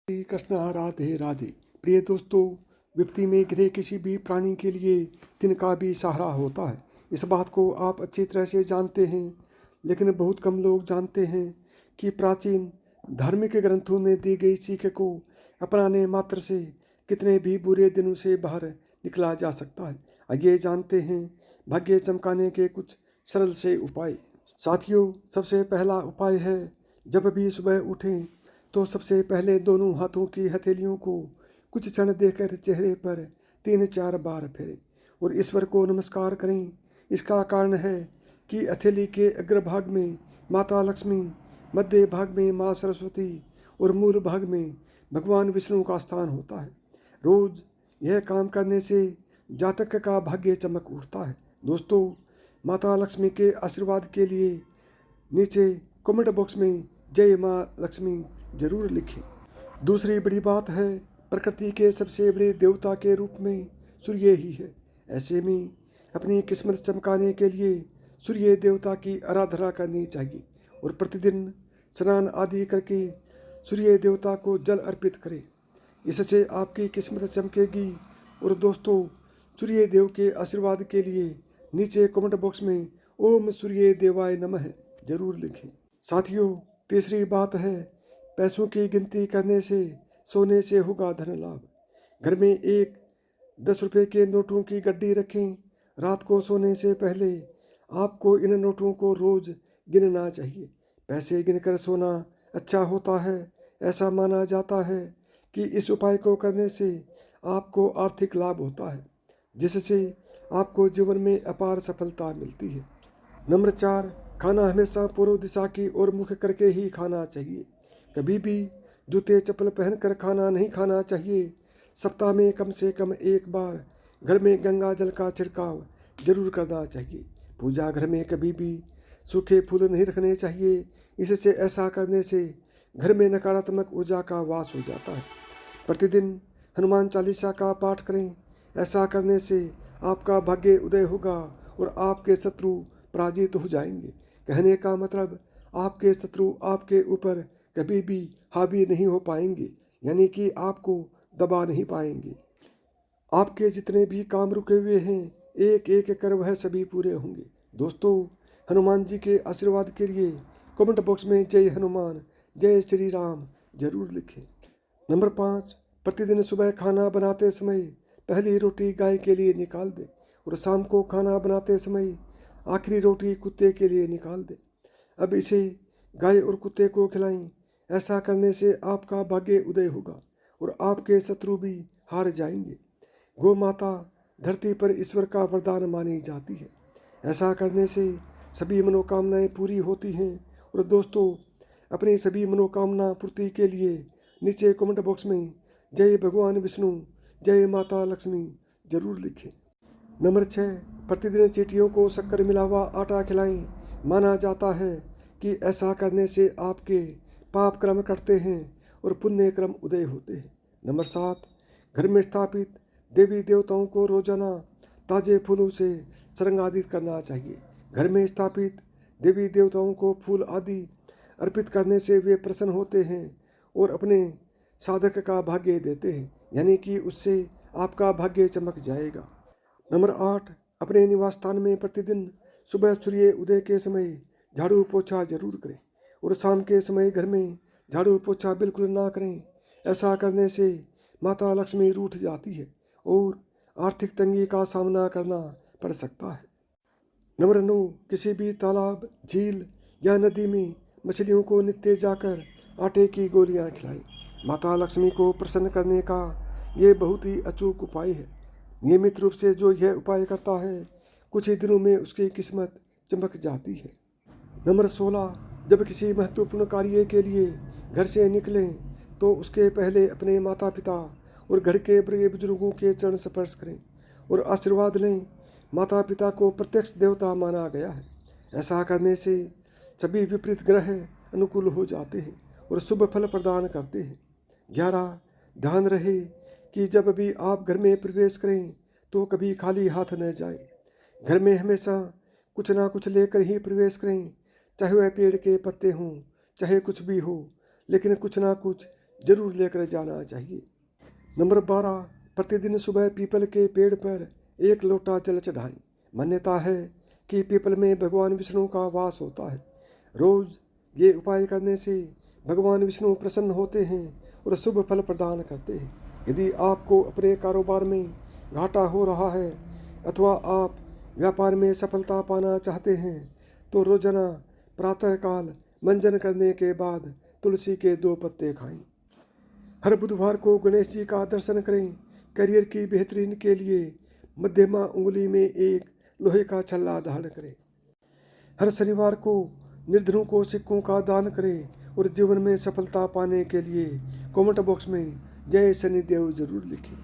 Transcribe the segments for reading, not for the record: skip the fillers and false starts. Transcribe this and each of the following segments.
श्री कृष्ण राधे राधे। प्रिय दोस्तों, विपत्ति में घिरे किसी भी प्राणी के लिए तिनका भी सहारा होता है। इस बात को आप अच्छी तरह से जानते हैं, लेकिन बहुत कम लोग जानते हैं कि प्राचीन धार्मिक ग्रंथों में दी गई सीख को अपनाने मात्र से कितने भी बुरे दिनों से बाहर निकला जा सकता है। आइए जानते हैं भाग्य चमकाने के कुछ सरल से उपाय। साथियों, सबसे पहला उपाय है, जब भी सुबह उठें तो सबसे पहले दोनों हाथों की हथेलियों को कुछ क्षण देकर चेहरे पर 3-4 बार फेरें और ईश्वर को नमस्कार करें। इसका कारण है कि हथेली के अग्रभाग में माता लक्ष्मी, मध्य भाग में माँ सरस्वती और मूल भाग में भगवान विष्णु का स्थान होता है। रोज यह काम करने से जातक का भाग्य चमक उठता है। दोस्तों, माता लक्ष्मी के आशीर्वाद के लिए नीचे कमेंट बॉक्स में जय माँ लक्ष्मी जरूर लिखें। दूसरी बड़ी बात है, प्रकृति के सबसे बड़े देवता के रूप में सूर्य ही है। ऐसे में अपनी किस्मत चमकाने के लिए सूर्य देवता की आराधना करनी चाहिए और प्रतिदिन स्नान आदि करके सूर्य देवता को जल अर्पित करें। इससे आपकी किस्मत चमकेगी। और दोस्तों, सूर्य देव के आशीर्वाद के लिए नीचे कमेंट बॉक्स में ओम सूर्य देवाय नमः जरूर लिखें। साथियों, तीसरी बात है, पैसों की गिनती करने से सोने से होगा धन लाभ। घर में एक 10 रुपये के नोटों की गड्डी रखें। रात को सोने से पहले आपको इन नोटों को रोज गिनना चाहिए। पैसे गिनकर सोना अच्छा होता है। ऐसा माना जाता है कि इस उपाय को करने से आपको आर्थिक लाभ होता है, जिससे आपको जीवन में अपार सफलता मिलती है। नंबर 4, खाना हमेशा पूर्व दिशा की ओर मुख करके ही खाना चाहिए। कभी भी जूते चप्पल पहनकर खाना नहीं खाना चाहिए। सप्ताह में कम से कम एक बार घर में गंगा जल का छिड़काव जरूर करना चाहिए। पूजा घर में कभी भी सूखे फूल नहीं रखने चाहिए। इससे ऐसा करने से घर में नकारात्मक ऊर्जा का वास हो जाता है। प्रतिदिन हनुमान चालीसा का पाठ करें। ऐसा करने से आपका भाग्य उदय होगा और आपके शत्रु पराजित हो जाएंगे। कहने का मतलब, आपके शत्रु आपके ऊपर कभी भी हावी नहीं हो पाएंगे, यानी कि आपको दबा नहीं पाएंगे। आपके जितने भी काम रुके हुए हैं, एक एक कर वह सभी पूरे होंगे। दोस्तों, हनुमान जी के आशीर्वाद के लिए कमेंट बॉक्स में जय हनुमान, जय श्री राम जरूर लिखें। नंबर 5, प्रतिदिन सुबह खाना बनाते समय पहली रोटी गाय के लिए निकाल दें और शाम को खाना बनाते समय आखिरी रोटी कुत्ते के लिए निकाल दें। अब इसे गाय और कुत्ते को खिलाएं। ऐसा करने से आपका भाग्य उदय होगा और आपके शत्रु भी हार जाएंगे। गौ माता धरती पर ईश्वर का वरदान मानी जाती है। ऐसा करने से सभी मनोकामनाएं पूरी होती हैं। और दोस्तों, अपनी सभी मनोकामना पूर्ति के लिए नीचे कमेंट बॉक्स में जय भगवान विष्णु, जय माता लक्ष्मी जरूर लिखें। नंबर 6, प्रतिदिन चींटियों को शक्कर मिला हुआ आटा खिलाएं। माना जाता है कि ऐसा करने से आपके पाप कर्म कटते हैं और पुण्य कर्म उदय होते हैं। नंबर 7, घर में स्थापित देवी देवताओं को रोजाना ताजे फूलों से श्रृंगारित करना चाहिए। घर में स्थापित देवी देवताओं को फूल आदि अर्पित करने से वे प्रसन्न होते हैं और अपने साधक का भाग्य देते हैं, यानी कि उससे आपका भाग्य चमक जाएगा। नंबर 8, अपने निवास स्थान में प्रतिदिन सुबह सूर्य उदय के समय झाड़ू पोछा जरूर करें और शाम के समय घर में झाड़ू पोछा बिल्कुल ना करें। ऐसा करने से माता लक्ष्मी रूठ जाती है और आर्थिक तंगी का सामना करना पड़ सकता है। नंबर 9, किसी भी तालाब, झील या नदी में मछलियों को नित्य जाकर आटे की गोलियां खिलाएं। माता लक्ष्मी को प्रसन्न करने का ये बहुत ही अचूक उपाय है। नियमित रूप से जो यह उपाय करता है, कुछ ही दिनों में उसकी किस्मत चमक जाती है। नंबर 16, जब किसी महत्वपूर्ण कार्य के लिए घर से निकलें तो उसके पहले अपने माता पिता और घर के बड़े बुजुर्गों के चरण स्पर्श करें और आशीर्वाद लें। माता पिता को प्रत्यक्ष देवता माना गया है। ऐसा करने से सभी विपरीत ग्रह अनुकूल हो जाते हैं और शुभ फल प्रदान करते हैं। 11, ध्यान रहे कि जब भी आप घर में प्रवेश करें तो कभी खाली हाथ न जाएं। घर में हमेशा कुछ ना कुछ लेकर ही प्रवेश करें, चाहे वह पेड़ के पत्ते हों, चाहे कुछ भी हो, लेकिन कुछ ना कुछ जरूर लेकर जाना चाहिए। नंबर 12, प्रतिदिन सुबह पीपल के पेड़ पर 1 लोटा जल चढ़ाएं। मान्यता है कि पीपल में भगवान विष्णु का वास होता है। रोज ये उपाय करने से भगवान विष्णु प्रसन्न होते हैं और शुभ फल प्रदान करते हैं। यदि आपको अपने कारोबार में घाटा हो रहा है अथवा आप व्यापार में सफलता पाना चाहते हैं तो रोजाना प्रातःकाल मंजन करने के बाद तुलसी के 2 पत्ते खाएं। हर बुधवार को गणेश जी का दर्शन करें। करियर की बेहतरीन के लिए मध्यमा उंगली में एक लोहे का छल्ला धारण करें। हर शनिवार को निर्धनों को सिक्कों का दान करें और जीवन में सफलता पाने के लिए कमेंट बॉक्स में जय शनिदेव जरूर लिखें।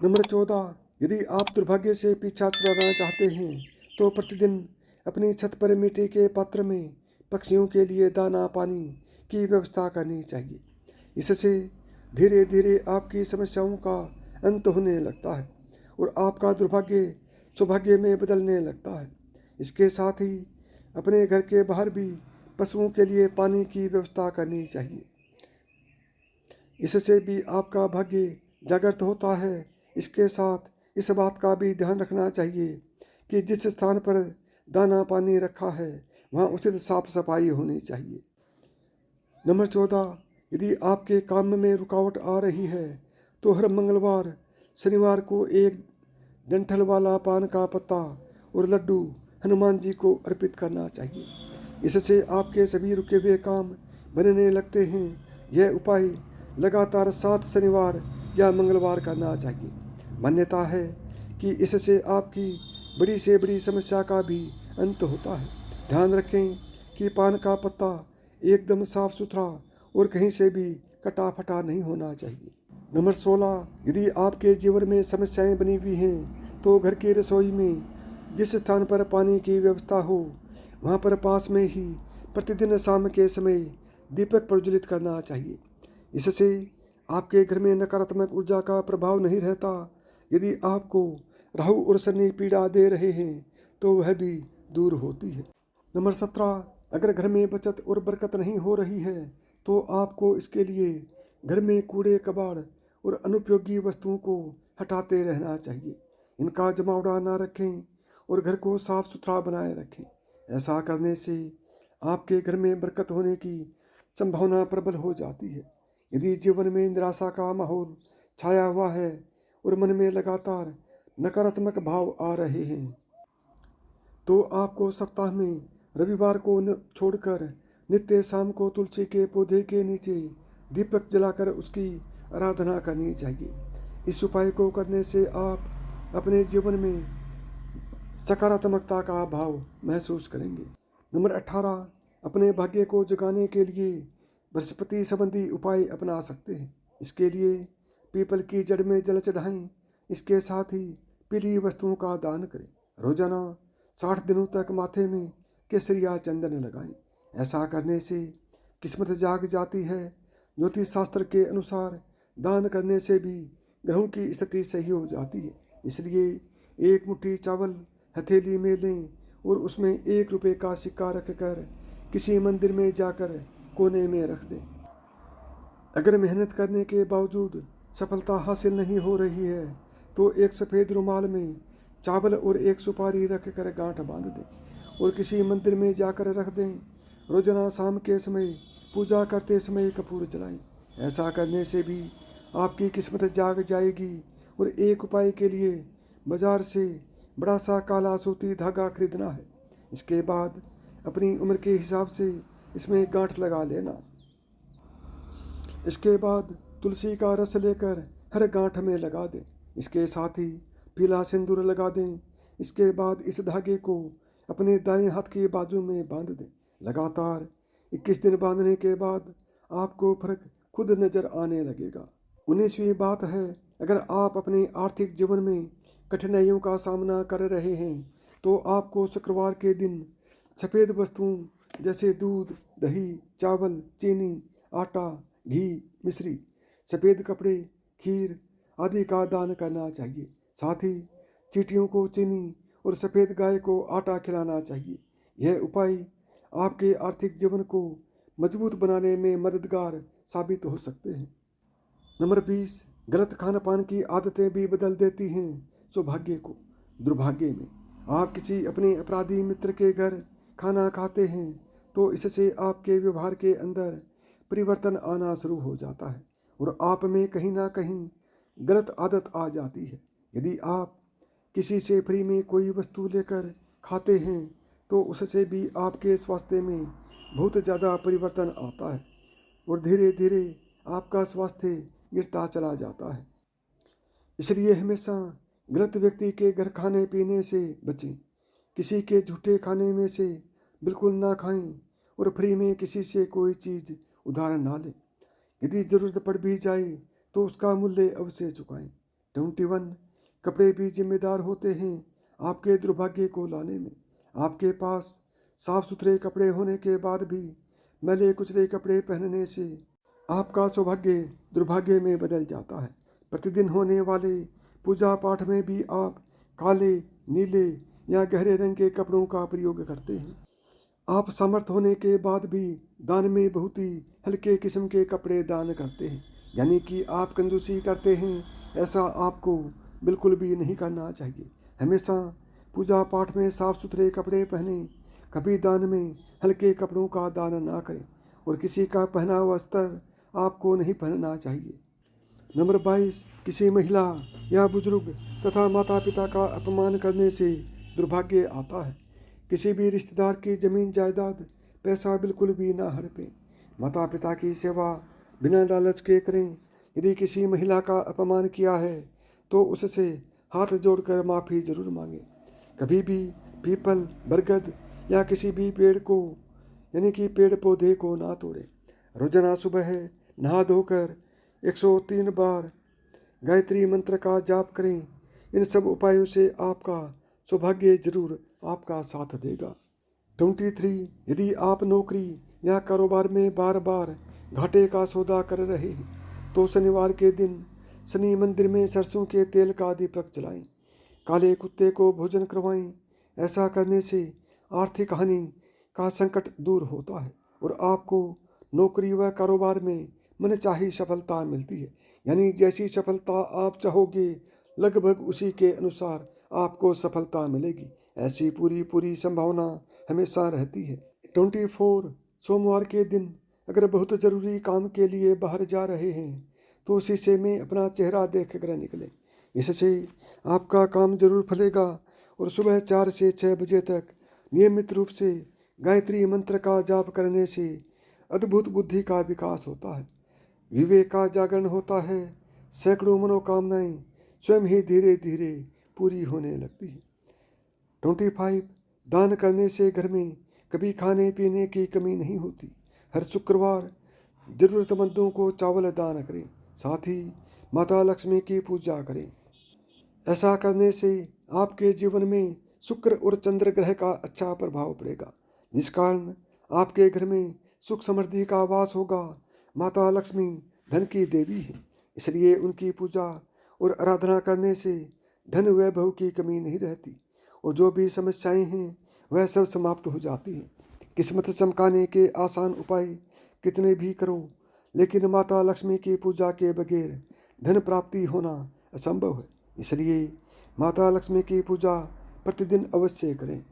नंबर 14, यदि आप दुर्भाग्य से पीछा छुड़ाना चाहते हैं तो प्रतिदिन अपनी छत पर मिट्टी के पात्र में पक्षियों के लिए दाना पानी की व्यवस्था करनी चाहिए। इससे धीरे धीरे आपकी समस्याओं का अंत होने लगता है और आपका दुर्भाग्य सौभाग्य में बदलने लगता है। इसके साथ ही अपने घर के बाहर भी पशुओं के लिए पानी की व्यवस्था करनी चाहिए। इससे भी आपका भाग्य जागृत होता है। इसके साथ इस बात का भी ध्यान रखना चाहिए कि जिस स्थान पर दाना पानी रखा है वहाँ उचित साफ सफाई होनी चाहिए। नंबर 14, यदि आपके काम में रुकावट आ रही है तो हर मंगलवार शनिवार को एक डंठल वाला पान का पत्ता और लड्डू हनुमान जी को अर्पित करना चाहिए। इससे आपके सभी रुके हुए काम बनने लगते हैं। यह उपाय लगातार 7 शनिवार या मंगलवार करना चाहिए। मान्यता है कि इससे आपकी बड़ी से बड़ी समस्या का भी अंत होता है। ध्यान रखें कि पान का पत्ता एकदम साफ सुथरा और कहीं से भी कटा फटा नहीं होना चाहिए। नंबर 16, यदि आपके जीवन में समस्याएं बनी हुई हैं तो घर की रसोई में जिस स्थान पर पानी की व्यवस्था हो वहाँ पर पास में ही प्रतिदिन शाम के समय दीपक प्रज्वलित करना चाहिए। इससे आपके घर में नकारात्मक ऊर्जा का प्रभाव नहीं रहता। यदि आपको राहु और शनि पीड़ा दे रहे हैं तो वह भी दूर होती है। नंबर 17, अगर घर में बचत और बरकत नहीं हो रही है तो आपको इसके लिए घर में कूड़े कबाड़ और अनुपयोगी वस्तुओं को हटाते रहना चाहिए। इनका जमावड़ा ना रखें और घर को साफ सुथरा बनाए रखें। ऐसा करने से आपके घर में बरकत होने की संभावना प्रबल हो जाती है। यदि जीवन में निराशा का माहौल छाया हुआ है और मन में लगातार नकारात्मक भाव आ रहे हैं तो आपको सप्ताह में रविवार को छोड़कर नित्य शाम को तुलसी के पौधे के नीचे दीपक जलाकर उसकी आराधना करनी चाहिए। इस उपाय को करने से आप अपने जीवन में सकारात्मकता का भाव महसूस करेंगे। नंबर 18, अपने भाग्य को जगाने के लिए बृहस्पति संबंधी उपाय अपना सकते हैं। इसके लिए पीपल की जड़ में जल चढ़ाएं। इसके साथ ही पीली वस्तुओं का दान करें। रोजाना 60 दिनों तक माथे में केसरिया चंदन लगाएं। ऐसा करने से किस्मत जाग जाती है। ज्योतिष शास्त्र के अनुसार दान करने से भी ग्रहों की स्थिति सही हो जाती है। इसलिए 1 मुट्ठी चावल हथेली में लें और उसमें 1 रुपये का सिक्का रखकर किसी मंदिर में जाकर कोने में रख दें। अगर मेहनत करने के बावजूद सफलता हासिल नहीं हो रही है तो एक सफ़ेद रुमाल में चावल और 1 सुपारी रख कर गांठ बांध दें और किसी मंदिर में जाकर रख दें। रोजाना शाम के समय पूजा करते समय कपूर जलाएं। ऐसा करने से भी आपकी किस्मत जाग जाएगी। और एक उपाय के लिए बाजार से बड़ा सा काला सूती धागा खरीदना है। इसके बाद अपनी उम्र के हिसाब से इसमें गांठ लगा लेना। इसके बाद तुलसी का रस लेकर हर गांठ में लगा दें। इसके साथ ही पीला सिंदूर लगा दें। इसके बाद इस धागे को अपने दाएं हाथ की बाजू में बांध दें। लगातार 21 दिन बांधने के बाद आपको फर्क खुद नजर आने लगेगा। 19वीं बात है, अगर आप अपने आर्थिक जीवन में कठिनाइयों का सामना कर रहे हैं तो आपको शुक्रवार के दिन सफ़ेद वस्तुओं जैसे दूध, दही, चावल, चीनी, आटा, घी, मिश्री, सफ़ेद कपड़े, खीर आदि का दान करना चाहिए। साथ ही चींटियों को चीनी और सफ़ेद गाय को आटा खिलाना चाहिए। यह उपाय आपके आर्थिक जीवन को मजबूत बनाने में मददगार साबित हो सकते हैं। नंबर 20, गलत खान पान की आदतें भी बदल देती हैं सौभाग्य को दुर्भाग्य में। आप किसी अपने अपराधी मित्र के घर खाना खाते हैं तो इससे आपके व्यवहार के अंदर परिवर्तन आना शुरू हो जाता है और आप में कहीं ना कहीं गलत आदत आ जाती है। यदि आप किसी से फ्री में कोई वस्तु लेकर खाते हैं तो उससे भी आपके स्वास्थ्य में बहुत ज़्यादा परिवर्तन आता है और धीरे धीरे आपका स्वास्थ्य गिरता चला जाता है। इसलिए हमेशा गलत व्यक्ति के घर खाने पीने से बचें। किसी के झूठे खाने में से बिल्कुल ना खाएं और फ्री में किसी से कोई चीज़ उधार ना लें। यदि ज़रूरत पड़ भी जाए तो उसका मूल्य अवश्य चुकाएं। 21, कपड़े भी जिम्मेदार होते हैं आपके दुर्भाग्य को लाने में। आपके पास साफ सुथरे कपड़े होने के बाद भी मैले कुचले कपड़े पहनने से आपका सौभाग्य दुर्भाग्य में बदल जाता है। प्रतिदिन होने वाले पूजा पाठ में भी आप काले, नीले या गहरे रंग के कपड़ों का प्रयोग करते हैं। आप समर्थ होने के बाद भी दान में बहुत ही हल्के किस्म के कपड़े दान करते हैं, यानी कि आप कंजूसी करते हैं। ऐसा आपको बिल्कुल भी नहीं करना चाहिए। हमेशा पूजा पाठ में साफ सुथरे कपड़े पहने, कभी दान में हल्के कपड़ों का दान ना करें और किसी का पहना हुआ वस्त्र आपको नहीं पहनना चाहिए। नंबर 22, किसी महिला या बुजुर्ग तथा माता पिता का अपमान करने से दुर्भाग्य आता है। किसी भी रिश्तेदार की जमीन जायदाद पैसा बिल्कुल भी ना हड़पें। माता पिता की सेवा बिना लालच के करें। यदि किसी महिला का अपमान किया है तो उससे हाथ जोड़कर माफ़ी जरूर मांगें। कभी भी पीपल, बरगद या किसी भी पेड़ को यानी कि पेड़ पौधे को ना तोड़ें। रोजाना सुबह नहा धोकर 103 बार गायत्री मंत्र का जाप करें। इन सब उपायों से आपका सौभाग्य जरूर आपका साथ देगा। 23, यदि आप नौकरी या कारोबार में बार बार घाटे का सौदा कर रहे हैं तो शनिवार के दिन शनि मंदिर में सरसों के तेल का दीपक जलाएं। काले कुत्ते को भोजन करवाएं। ऐसा करने से आर्थिक हानि का संकट दूर होता है और आपको नौकरी व कारोबार में मनचाही सफलता मिलती है। यानी जैसी सफलता आप चाहोगे लगभग उसी के अनुसार आपको सफलता मिलेगी। ऐसी पूरी संभावना हमेशा रहती है। 24, सोमवार के दिन अगर बहुत ज़रूरी काम के लिए बाहर जा रहे हैं तो शीशे में अपना चेहरा देख कर निकलें। इससे आपका काम जरूर फलेगा और सुबह 4 से 6 बजे तक नियमित रूप से गायत्री मंत्र का जाप करने से अद्भुत बुद्धि का विकास होता है, विवेक का जागरण होता है। सैकड़ों मनोकामनाएं स्वयं ही धीरे धीरे पूरी होने लगती हैं। 25, दान करने से घर में कभी खाने पीने की कमी नहीं होती। हर शुक्रवार जरूरतमंदों को चावल दान करें। साथ ही माता लक्ष्मी की पूजा करें। ऐसा करने से आपके जीवन में शुक्र और चंद्र ग्रह का अच्छा प्रभाव पड़ेगा, जिस कारण आपके घर में सुख समृद्धि का वास होगा। माता लक्ष्मी धन की देवी है, इसलिए उनकी पूजा और आराधना करने से धन वैभव की कमी नहीं रहती और जो भी समस्याएं हैं वह सब समाप्त हो जाती हैं। किस्मत चमकाने के आसान उपाय कितने भी करो, लेकिन माता लक्ष्मी की पूजा के बगैर धन प्राप्ति होना असंभव है। इसलिए माता लक्ष्मी की पूजा प्रतिदिन अवश्य करें।